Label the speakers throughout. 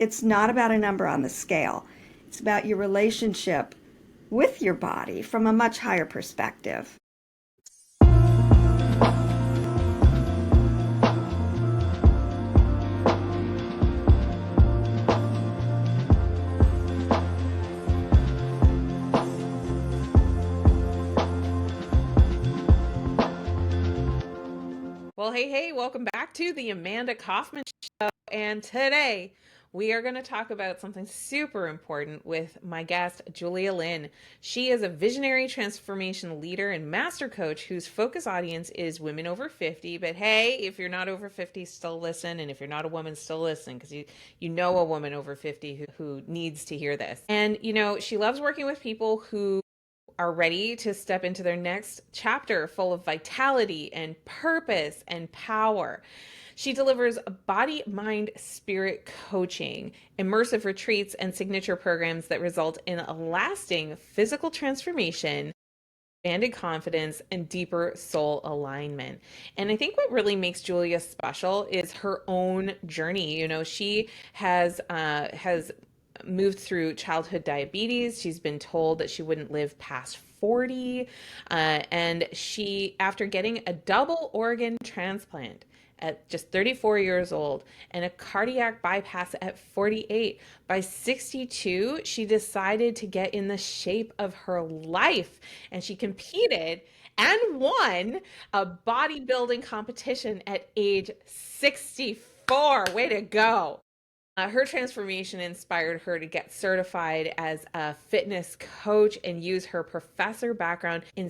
Speaker 1: It's not about a number on the scale. It's about your relationship with your body from a much higher perspective.
Speaker 2: Well, hey, welcome back to the Amanda Kaufman Show. And today we are going to talk about something super important with my guest, Julia Linn. She is a visionary transformation leader and master coach whose focus audience is women over 50. But hey, if you're not over 50, still listen. And if you're not a woman, still listen because you know a woman over 50 who needs to hear this. And, she loves working with people who are ready to step into their next chapter full of vitality and purpose and power. She delivers body, mind, spirit coaching, immersive retreats, and signature programs that result in a lasting physical transformation, expanded confidence, and deeper soul alignment. And I think what really makes Julia special is her own journey. She has moved through childhood diabetes. She's been told that she wouldn't live past 40. And she, after getting a double organ transplant at just 34 years old and a cardiac bypass at 48, by 62, she decided to get in the shape of her life. And she competed and won a bodybuilding competition at age 64. Way to go. Her transformation inspired her to get certified as a fitness coach and use her professor background in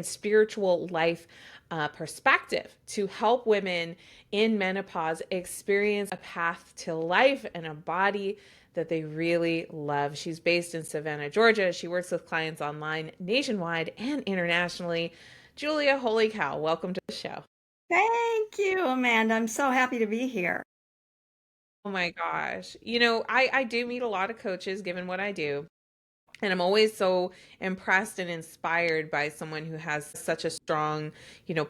Speaker 2: spiritual life perspective to help women in menopause experience a path to life and a body that they really love. She's based in Savannah, Georgia. She works with clients online, nationwide, and internationally. Julia, holy cow, welcome to the show.
Speaker 1: Thank you, Amanda. I'm so happy to be here.
Speaker 2: Oh my gosh. I do meet a lot of coaches given what I do. And I'm always so impressed and inspired by someone who has such a strong,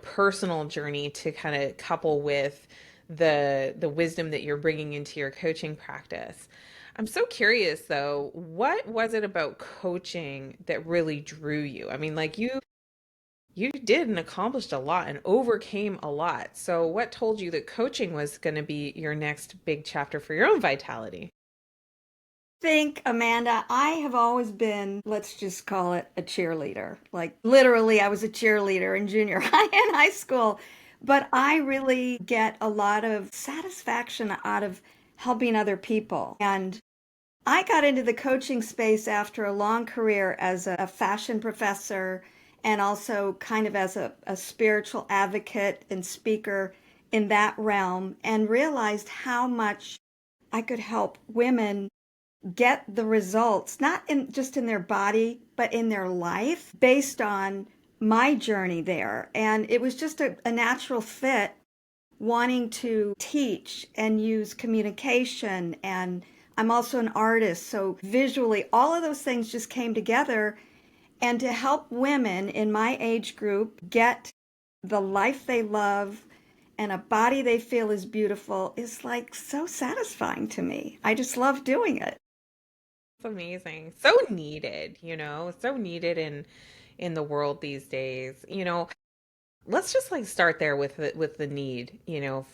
Speaker 2: personal journey to kind of couple with the wisdom that you're bringing into your coaching practice. I'm so curious though, what was it about coaching that really drew you? I mean, like you did and accomplished a lot and overcame a lot. So what told you that coaching was going to be your next big chapter for your own vitality?
Speaker 1: Think, Amanda, I have always been, let's just call it a cheerleader. Like literally, I was a cheerleader in junior high and high school. But I really get a lot of satisfaction out of helping other people. And I got into the coaching space after a long career as a fashion professor and also kind of as a spiritual advocate and speaker in that realm, and realized how much I could help women get the results, not in just in their body, but in their life based on my journey there. And it was just a natural fit wanting to teach and use communication. And I'm also an artist, so visually, all of those things just came together. And to help women in my age group get the life they love and a body they feel is beautiful is like so satisfying to me. I just love doing it.
Speaker 2: It's amazing. So needed, so needed in the world these days. Let's just like start there with the need,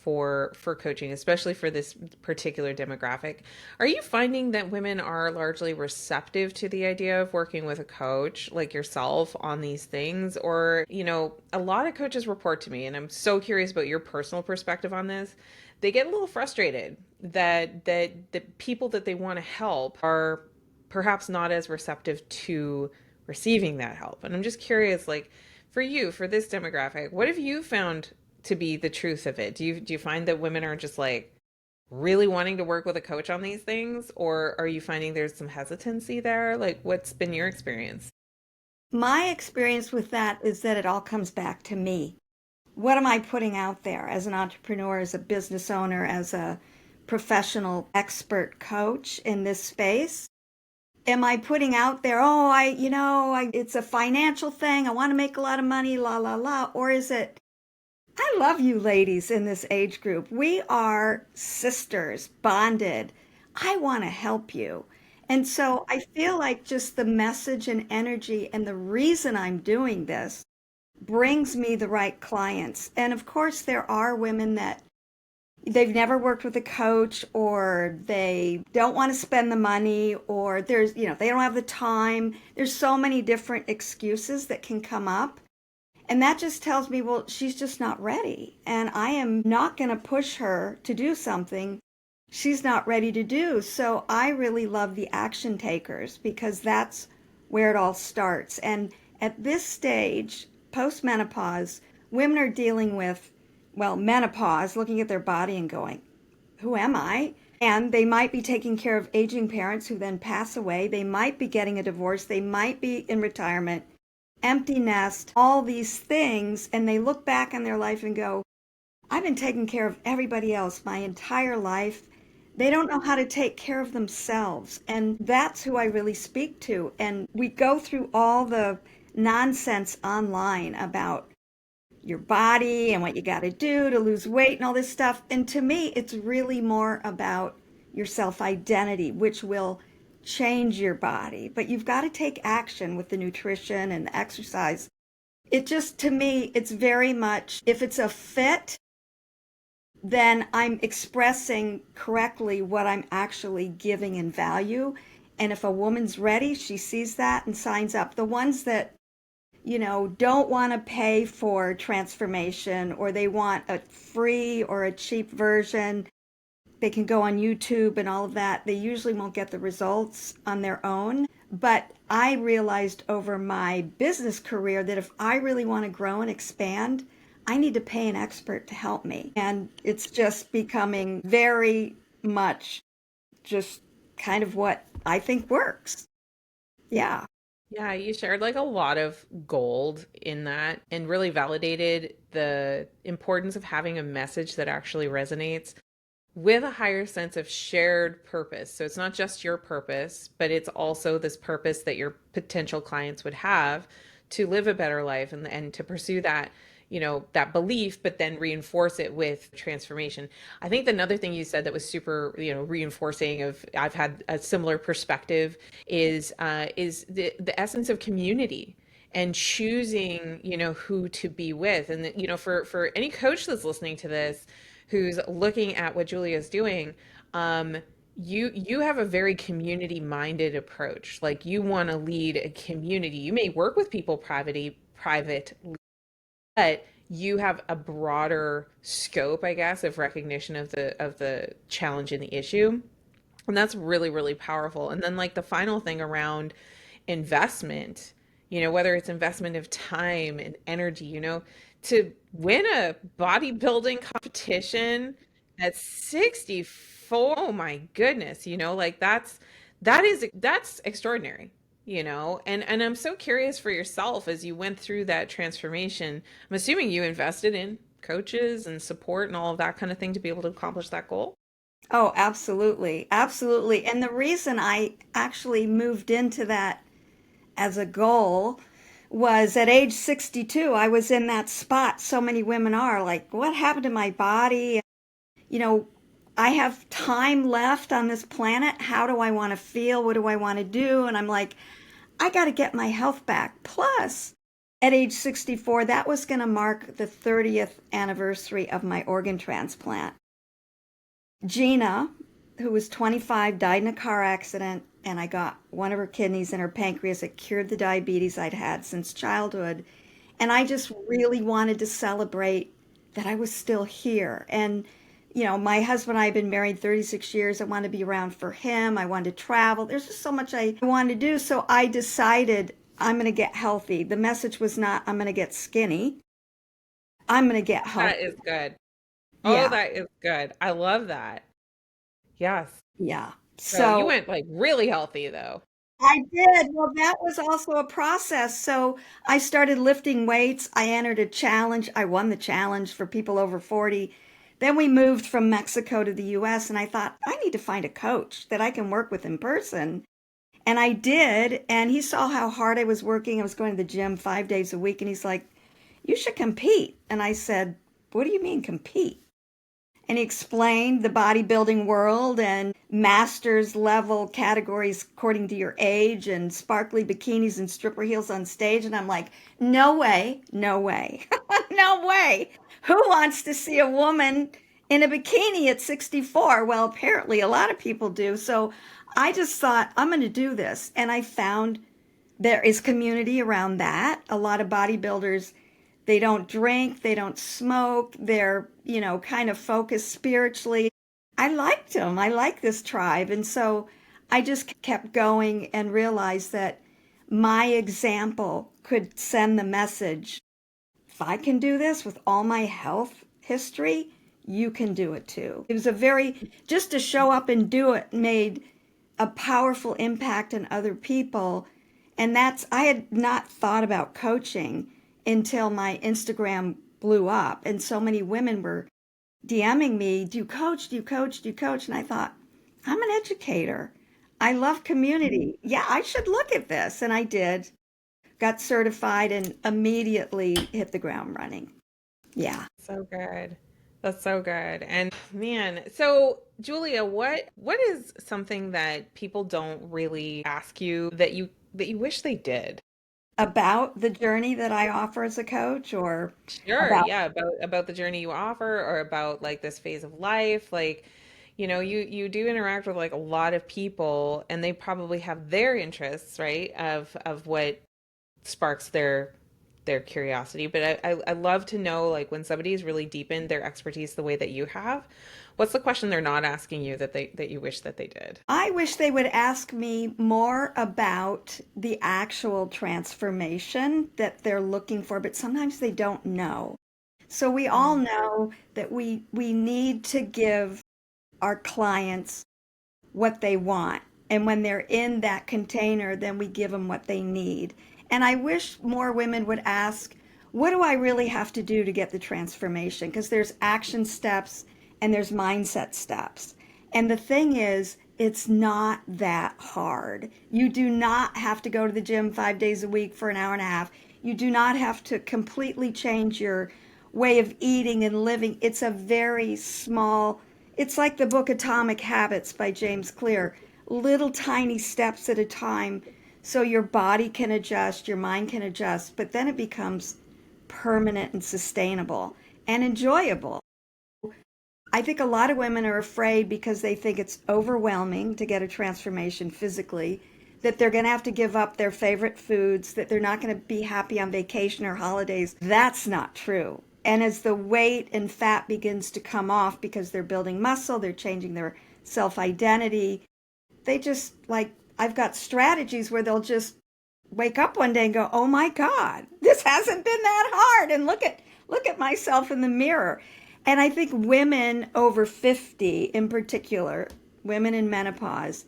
Speaker 2: for coaching, especially for this particular demographic. Are you finding that women are largely receptive to the idea of working with a coach like yourself on these things? Or, a lot of coaches report to me, and I'm so curious about your personal perspective on this. They get a little frustrated that the people that they want to help are perhaps not as receptive to receiving that help. And I'm just curious, like, for you, for this demographic, what have you found to be the truth of it? Do you find that women are just like really wanting to work with a coach on these things, or are you finding there's some hesitancy there? Like, what's been your experience?
Speaker 1: My experience with that is that it all comes back to me. What am I putting out there as an entrepreneur, as a business owner, as a professional expert coach in this space? Am I putting out there, oh, it's a financial thing. I want to make a lot of money, la, la, la. Or is it, I love you ladies in this age group. We are sisters, bonded. I want to help you. And so I feel like just the message and energy and the reason I'm doing this brings me the right clients. And of course, there are women that they've never worked with a coach, or they don't want to spend the money, or they don't have the time. There's so many different excuses that can come up. And that just tells me, well, she's just not ready. And I am not going to push her to do something she's not ready to do. So I really love the action takers because that's where it all starts. And at this stage, postmenopause, women are dealing with, well, menopause, looking at their body and going, who am I? And they might be taking care of aging parents who then pass away. They might be getting a divorce. They might be in retirement, empty nest, all these things. And they look back on their life and go, I've been taking care of everybody else my entire life. They don't know how to take care of themselves. And that's who I really speak to. And we go through all the nonsense online about your body and what you got to do to lose weight and all this stuff. And to me, it's really more about your self identity, which will change your body. But you've got to take action with the nutrition and the exercise. It just, to me, it's very much, if it's a fit, then I'm expressing correctly what I'm actually giving in value. And if a woman's ready, she sees that and signs up. The ones that, don't want to pay for transformation, or they want a free or a cheap version, they can go on YouTube and all of that. They usually won't get the results on their own. But I realized over my business career that if I really want to grow and expand, I need to pay an expert to help me. And it's just becoming very much just kind of what I think works. Yeah.
Speaker 2: Yeah, you shared like a lot of gold in that and really validated the importance of having a message that actually resonates with a higher sense of shared purpose. So it's not just your purpose, but it's also this purpose that your potential clients would have to live a better life and to pursue that, that belief, but then reinforce it with transformation. I think another thing you said that was super, reinforcing of I've had a similar perspective is the essence of community and choosing, who to be with. And, for any coach that's listening to this, who's looking at what Julia is doing, you have a very community minded approach. Like you want to lead a community. You may work with people private, but you have a broader scope, I guess, of recognition of the challenge and the issue. And that's really, really powerful. And then like the final thing around investment, whether it's investment of time and energy, to win a bodybuilding competition at 64, oh my goodness, like that's extraordinary, and I'm so curious for yourself as you went through that transformation. I'm assuming you invested in coaches and support and all of that kind of thing to be able to accomplish that goal.
Speaker 1: Oh, absolutely. Absolutely. And the reason I actually moved into that as a goal was at age 62, I was in that spot so many women are like, what happened to my body? You know, I have time left on this planet. How do I want to feel? What do I want to do? And I'm like, I got to get my health back. Plus, at age 64, that was going to mark the 30th anniversary of my organ transplant. Gina, who was 25, died in a car accident, and I got one of her kidneys and her pancreas. It cured the diabetes I'd had since childhood. And I just really wanted to celebrate that I was still here. And, my husband and I have been married 36 years. I wanted to be around for him. I wanted to travel. There's just so much I wanted to do. So I decided I'm going to get healthy. The message was not, I'm going to get skinny. I'm going to get
Speaker 2: That is
Speaker 1: healthy.
Speaker 2: good. Oh,
Speaker 1: Yeah.
Speaker 2: that is good. I love that. Yes.
Speaker 1: Yeah.
Speaker 2: So you
Speaker 1: So
Speaker 2: went like really healthy though.
Speaker 1: I did. Well, that was also a process. So I started lifting weights. I entered a challenge. I won the challenge for people over 40. Then we moved from Mexico to the US, and I thought, I need to find a coach that I can work with in person. And I did. And he saw how hard I was working. I was going to the gym 5 days a week. And he's like, you should compete. And I said, what do you mean compete? and he explained the bodybuilding world and masters level categories according to your age and sparkly bikinis and stripper heels on stage. And I'm like, no way, no way, no way. Who wants to see a woman in a bikini at 64? Well, apparently a lot of people do. So I just thought, I'm going to do this. And I found there is community around that. A lot of bodybuilders, they don't drink, they don't smoke, they're, kind of focused spiritually. I liked them. I like this tribe. And so I just kept going and realized that my example could send the message. If I can do this with all my health history, you can do it too. It was just to show up and do it made a powerful impact on other people. And I had not thought about coaching until my Instagram blew up. And so many women were DMing me, do you coach? Do you coach? Do you coach? And I thought, I'm an educator. I love community. Yeah, I should look at this. And I did, got certified and immediately hit the ground running. Yeah.
Speaker 2: So good. That's so good. And man, so Julia, what is something that people don't really ask you that you wish they did?
Speaker 1: About the journey that I offer as a coach or
Speaker 2: Sure,
Speaker 1: about,
Speaker 2: yeah, about the journey you offer or about like this phase of life. Like, you do interact with like a lot of people and they probably have their interests, right? Of what sparks their curiosity. But I love to know like when somebody's really deepened their expertise the way that you have, what's the question they're not asking you that you wish that they did?
Speaker 1: I wish they would ask me more about the actual transformation that they're looking for, but sometimes they don't know. So we all
Speaker 2: Mm.
Speaker 1: know that we need to give our clients what they want. And when they're in that container, then we give them what they need. And I wish more women would ask, what do I really have to do to get the transformation? Because there's action steps and there's mindset steps. And the thing is, it's not that hard. You do not have to go to the gym 5 days a week for an hour and a half. You do not have to completely change your way of eating and living. It's a very small, it's like the book Atomic Habits by James Clear, little tiny steps at a time so your body can adjust, your mind can adjust, but then it becomes permanent and sustainable and enjoyable. I think a lot of women are afraid because they think it's overwhelming to get a transformation physically, that they're going to have to give up their favorite foods, that they're not going to be happy on vacation or holidays. That's not true. And as the weight and fat begins to come off because they're building muscle, they're changing their self identity, they just like, I've got strategies where they'll just wake up one day and go, "Oh my God, this hasn't been that hard." And look at myself in the mirror. And I think women over 50 in particular, women in menopause,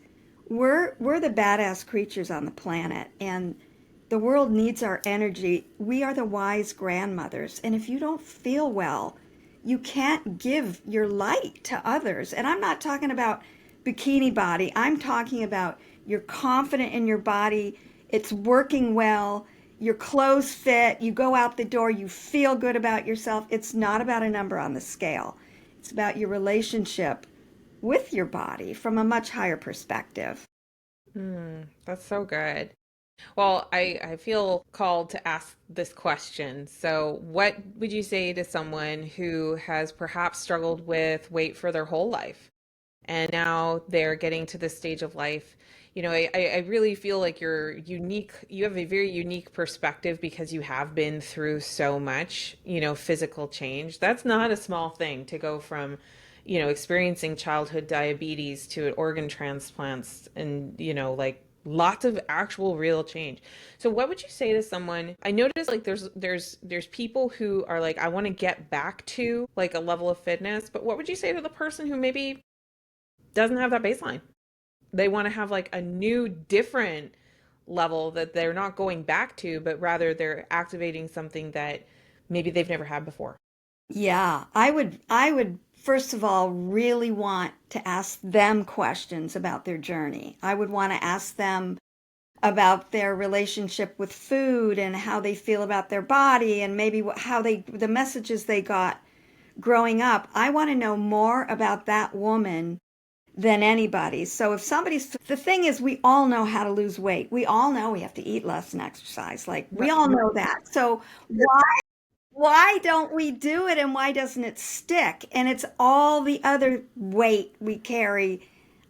Speaker 1: we're the badass creatures on the planet and the world needs our energy. We are the wise grandmothers. And if you don't feel well, you can't give your light to others. And I'm not talking about bikini body. I'm talking about you're confident in your body, it's working well, your clothes fit, you go out the door, you feel good about yourself. It's not about a number on the scale. It's about your relationship with your body from a much higher perspective.
Speaker 2: That's so good. Well, I feel called to ask this question. So, what would you say to someone who has perhaps struggled with weight for their whole life? And now they're getting to this stage of life. I really feel like you're unique. You have a very unique perspective because you have been through so much, physical change. That's not a small thing to go from, experiencing childhood diabetes to organ transplants and, like lots of actual real change. So what would you say to someone? I notice like there's people who are like, I want to get back to like a level of fitness, but what would you say to the person who maybe doesn't have that baseline? They want to have like a new, different level that they're not going back to, but rather they're activating something that maybe they've never had before.
Speaker 1: Yeah, I would first of all really want to ask them questions about their journey. I would want to ask them about their relationship with food and how they feel about their body and maybe how the messages they got growing up, I want to know more about that woman than anybody. So if somebody's, the thing is, we all know how to lose weight. We all know we have to eat less and exercise. Like we
Speaker 2: Right.
Speaker 1: all know that. So why don't we do it and why doesn't it stick? And it's all the other weight we carry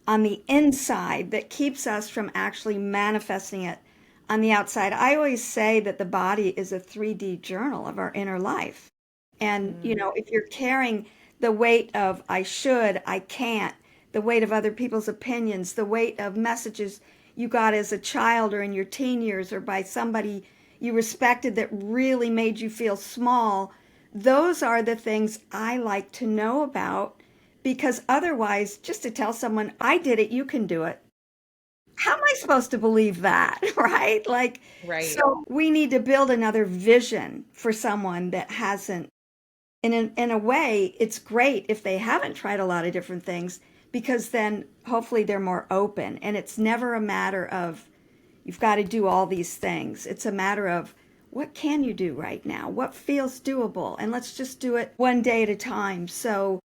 Speaker 1: on the inside that keeps us from actually manifesting it on the outside. I always say that the body is a 3D journal of our inner life. And,
Speaker 2: Mm,
Speaker 1: if you're carrying the weight of I should, I can't, the weight of other people's opinions, the weight of messages you got as a child or in your teen years or by somebody you respected that really made you feel small, those are the things I like to know about because otherwise, just to tell someone, I did it, you can do it. How am I supposed to believe that? Right? Like,
Speaker 2: right.
Speaker 1: so we need to build another vision for someone that hasn't. And in a way, it's great if they haven't tried a lot of different things because then hopefully they're more open. And it's never a matter of you've got to do all these things. It's a matter of what can you do right now? What feels doable? And let's just do it one day at a time. So,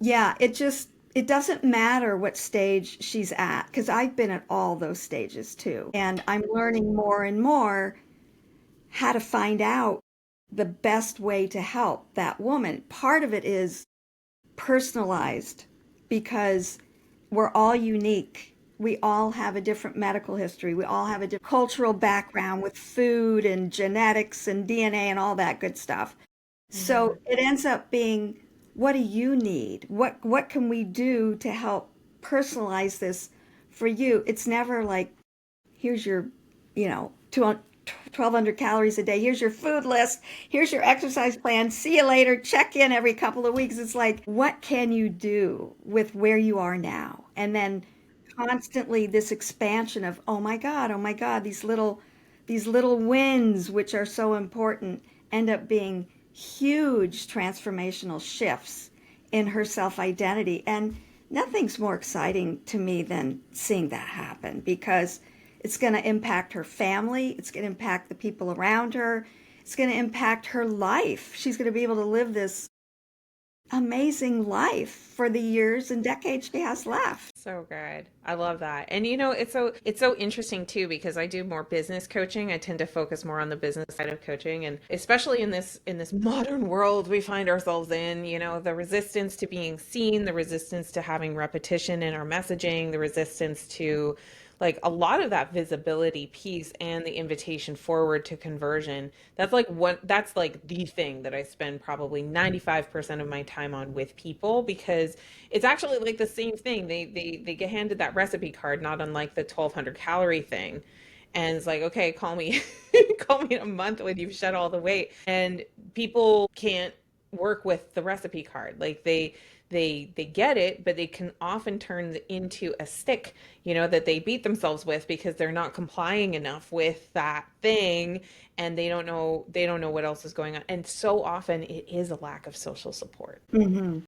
Speaker 1: yeah, it doesn't matter what stage she's at because I've been at all those stages too. And I'm learning more and more how to find out the best way to help that woman. Part of it is personalized because we're all unique. We all have a different medical history. We all have a different cultural background with food and genetics and DNA and all that good stuff.
Speaker 2: Hmm.
Speaker 1: So it ends up being, what do you need? What can we do to help personalize this for you? It's never like, here's your, 1,200 calories a day. Here's your food list. Here's your exercise plan. See you later. Check in every couple of weeks. It's like, what can you do with where you are now? And then constantly this expansion of, oh my God, these little wins, which are so important, end up being huge transformational shifts in her self identity. And nothing's more exciting to me than seeing that happen because it's going to impact her family. It's going to impact the people around her. It's going to impact her life. She's going to be able to live this amazing life for the years and decades she has left.
Speaker 2: So good. I love that. And it's so interesting too because I do more business coaching. I tend to focus more on the business side of coaching and especially in this modern world we find ourselves in, the resistance to being seen, the resistance to having repetition in our messaging, the resistance to like a lot of that visibility piece and the invitation forward to conversion. That's like the thing that I spend probably 95% of my time on with people because it's actually like the same thing. They get handed that recipe card, not unlike the 1,200 calorie thing. And it's like, okay, call me, call me in a month when you've shed all the weight. And people can't work with the recipe card. Like they get it, but they can often turn into a stick, that they beat themselves with because they're not complying enough with that thing and they don't know what else is going on. And so often it is a lack of social support.
Speaker 1: Hmm.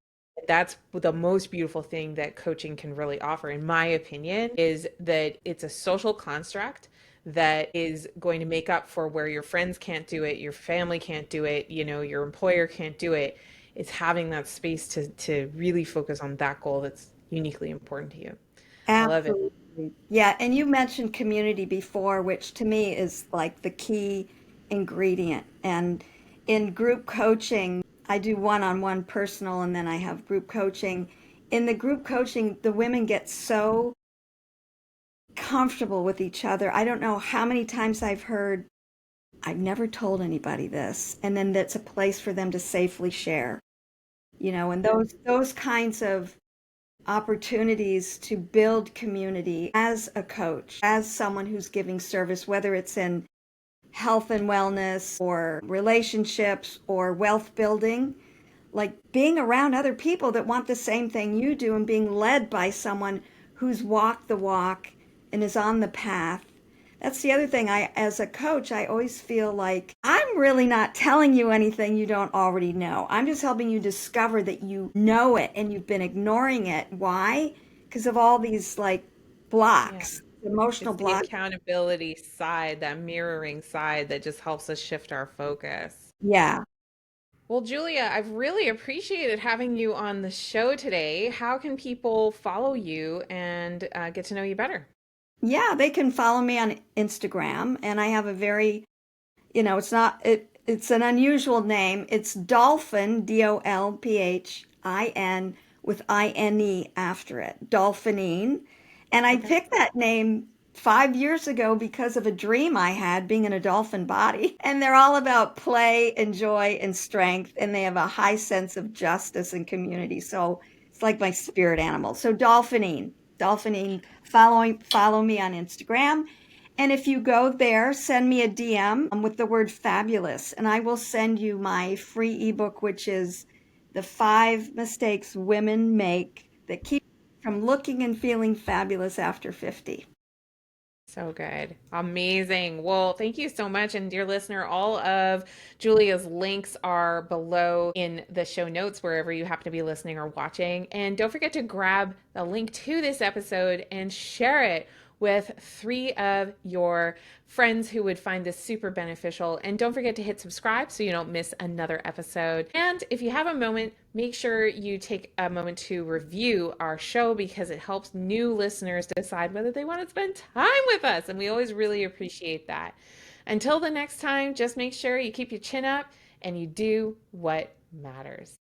Speaker 2: That's the most beautiful thing that coaching can really offer, in my opinion, is that it's a social construct that is going to make up for where your friends can't do it, your family can't do it, your employer can't do it. It's having that space to really focus on that goal that's uniquely important to you. I love it.
Speaker 1: Absolutely. Yeah, and you mentioned community before, which to me is like the key ingredient. And in group coaching, I do one-on-one personal and then I have group coaching. In the group coaching, the women get so comfortable with each other. I don't know how many times I've heard, I've never told anybody this, and then that's a place for them to safely share. And those kinds of opportunities to build community as a coach, as someone who's giving service, whether it's in health and wellness or relationships or wealth building, like being around other people that want the same thing you do and being led by someone who's walked the walk and is on the path. That's the other thing. As a coach, I always feel like I'm really not telling you anything you don't already know. I'm just helping you discover that you know it and you've been ignoring it. Why? Because of all these like
Speaker 2: Yeah.
Speaker 1: blocks, emotional
Speaker 2: It's the
Speaker 1: blocks.
Speaker 2: accountability side, that mirroring side that just helps us shift our focus.
Speaker 1: Yeah.
Speaker 2: Well, Julia, I've really appreciated having you on the show today. How can people follow you and get to know you better?
Speaker 1: Yeah, they can follow me on Instagram, and I have a very, it's an unusual name. It's Dolphin, Dolphin, with INE after it, Dolphinine. And I
Speaker 2: Okay.
Speaker 1: picked that name 5 years ago because of a dream I had being in a dolphin body. And they're all about play and joy and strength, and they have a high sense of justice and community. So it's like my spirit animal. So Dolphinine, follow me on Instagram. And if you go there, send me a DM with the word fabulous, and I will send you my free ebook, which is the 5 mistakes women make that keep from looking and feeling fabulous after 50.
Speaker 2: So good. Amazing. Well, thank you so much. And dear listener, all of Julia's links are below in the show notes, wherever you happen to be listening or watching. And don't forget to grab the link to this episode and share it with 3 of your friends who would find this super beneficial. And don't forget to hit subscribe so you don't miss another episode. And if you have a moment, make sure you take a moment to review our show because it helps new listeners decide whether they want to spend time with us. And we always really appreciate that. Until the next time, just make sure you keep your chin up and you do what matters.